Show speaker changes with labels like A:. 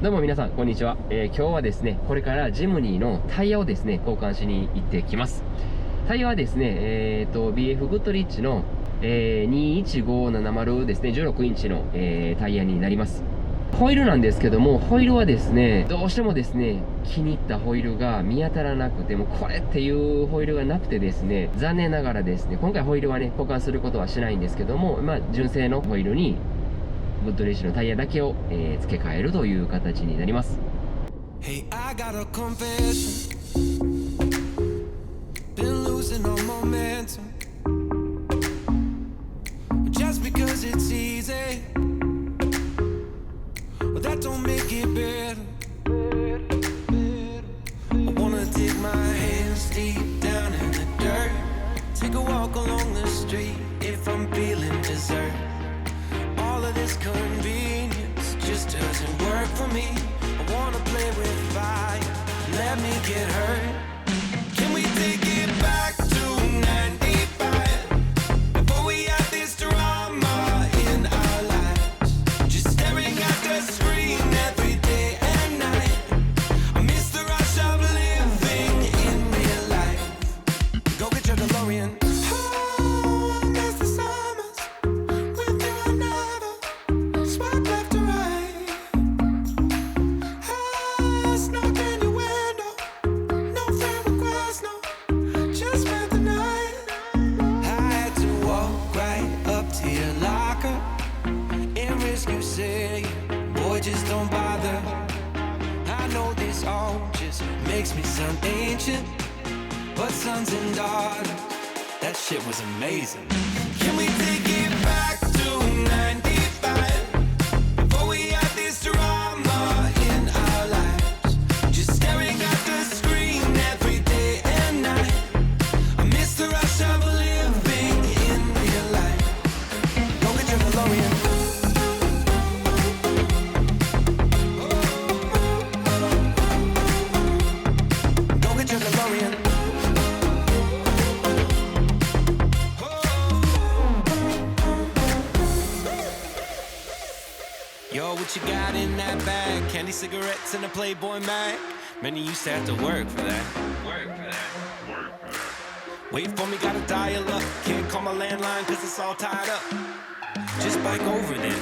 A: どうも皆さんこんにちは、今日はですねこれからジムニーのタイヤをですね交換しに行ってきます。タイヤはですねBF グッドリッチの、21570ですね16インチの、タイヤになります。ホイールなんですけども、ホイールはですねどうしてもですね気に入ったホイールが見当たらなくても、これっていうホイールがなくてですね、残念ながらですね今回ホイールはね交換することはしないんですけども、純正のホイールにグッドリッチのタイヤだけを、付け替えるという形になります。
B: Hey, I got a confession. Been losing all momentum. Just because it's easy, but that don't make it better. I wanna dig my hands deep down in the dirt. Take a walk along the street if I'm feeling dessert. All of this convenience just doesn't work for me. I wanna play with fire, let me get hurt. Can we take it back to 95? Before we had this drama in our lives, just staring at the screen every day and night. I miss the rush of living in real life. Go get your DeLorean. Oh, I miss the summers with you and never swipe left or right. I snuck in your window, no friend request, no, just spent the night. I had to walk right up to your locker and risk you saying, boy, just don't bother. I know this all just makes me sound ancient, but sons and daughters, that shit was amazing. Can we take it back to 95? Before we had this drama in our lives, just staring at the screen every day and night. I miss the rush of living in real life. Go get your DeLorean. Go get your DeLorean. Yo, what you got in that bag? Candy, cigarettes, and a Playboy mag? Man, you used to have to work for that. Wait for me, gotta dial up. Can't call my landline cause it's all tied up. Just bike over then.